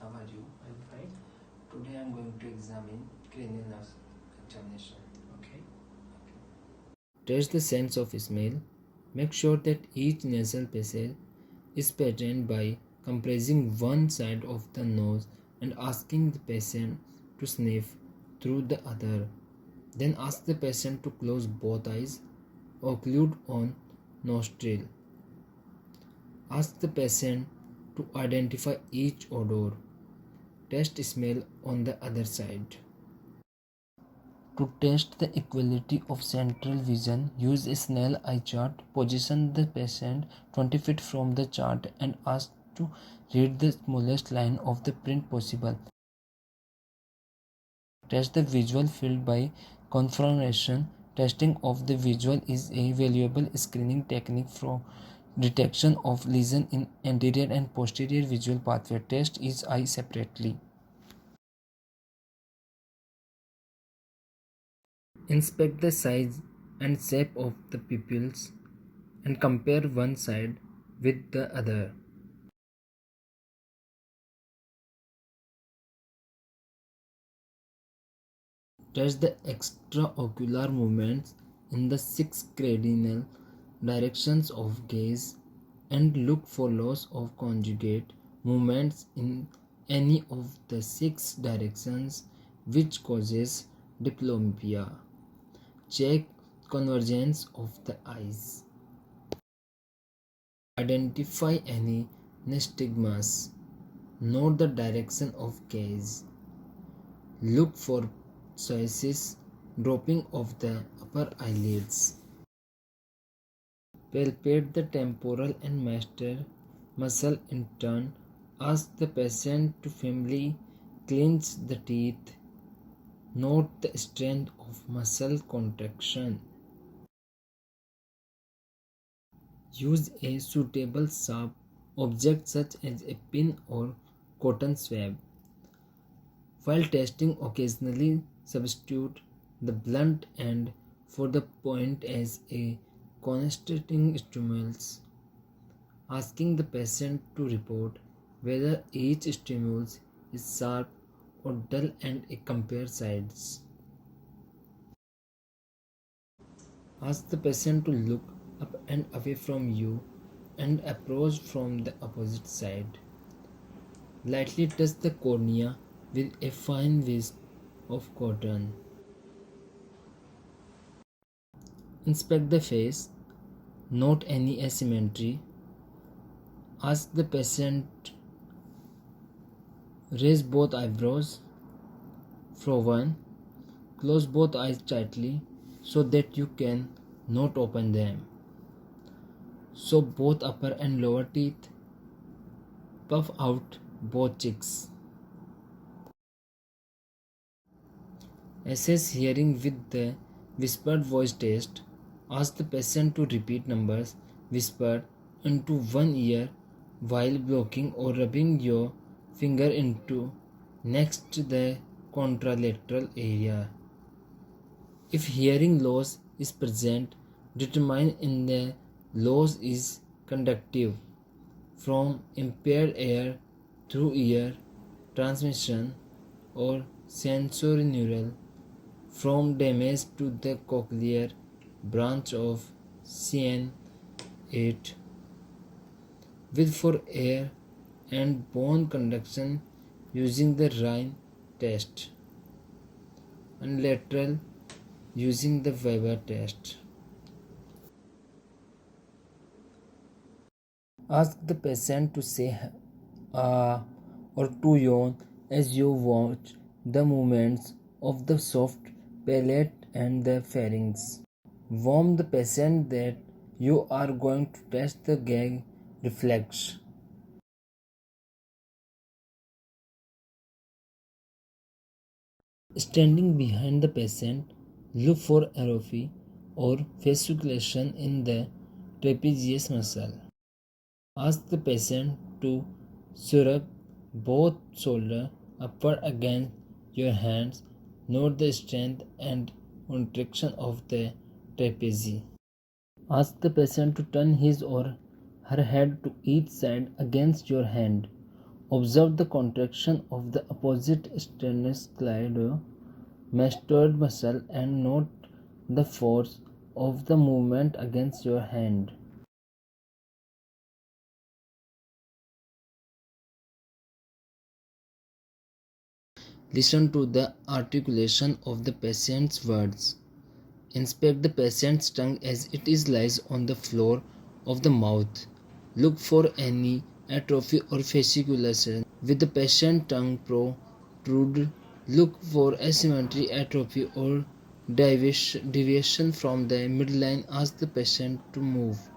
How are you? I'm fine. Today I'm going to examine cranial nerve examination. Okay. Test the sense of smell. Make sure that each nasal passage is patterned by compressing one side of the nose and asking the patient to sniff through the other. Then ask the patient to close both eyes, occlude on nostril. Ask the patient to identify each odor. Test smell on the other side. To test the equality of central vision, use a Snell eye chart. Position the patient 20 feet from the chart and ask to read the smallest line of the print possible. Test the visual field by confrontation. Testing of the visual is a valuable screening technique for detection of lesion in anterior and posterior visual pathway. Test each eye separately. Inspect the size and shape of the pupils and compare one side with the other. Test the extraocular movements in the 6 cardinal directions of gaze and look for loss of conjugate movements in any of the 6 directions which causes diplopia. Check convergence of the eyes. Identify any nystagmus. Note the direction of gaze. Look for psoas dropping of the upper eyelids. Palpate the temporal and masseter muscle in turn. Ask the patient to firmly clench the teeth. Note the strength of muscle contraction. Use a suitable sharp object such as a pin or cotton swab. While testing, occasionally substitute the blunt end for the point as a concentrating stimulus, asking the patient to report whether each stimulus is sharp or dull and compare sides. Ask the patient to look up and away from you and approach from the opposite side. Lightly touch the cornea with a fine whisk of cotton. Inspect the face. Note any asymmetry. Ask the patient raise both eyebrows. Frown. Close both eyes tightly so that you can not open them. Show both upper and lower teeth. Puff out both cheeks. Assess hearing with the whispered voice test. Ask the patient to repeat numbers whispered into one ear while blocking or rubbing your finger into next to the contralateral area. If hearing loss is present, determine if the loss is conductive from impaired air through ear transmission or sensorineural from damage to the cochlear branch of CN8 with for air and bone conduction using the Rhine test and lateral using the Weber test. Ask the patient to say ah or to yawn as you watch the movements of the soft palate and the pharynx. Warn the patient that you are going to test the gag reflex. Standing behind the patient, look for atrophy or fasciculation in the trapezius muscle. Ask the patient to shrug both shoulders upward against your hands. Note the strength and contraction of the trapeze. Ask the patient to turn his or her head to each side against your hand. Observe the contraction of the opposite sternocleidomastoid muscle and note the force of the movement against your hand. Listen to the articulation of the patient's words. Inspect the patient's tongue as it is lies on the floor of the mouth. Look for any atrophy or fasciculation. With the patient tongue protruded, look for asymmetry, atrophy or deviation from the midline. Ask the patient to move.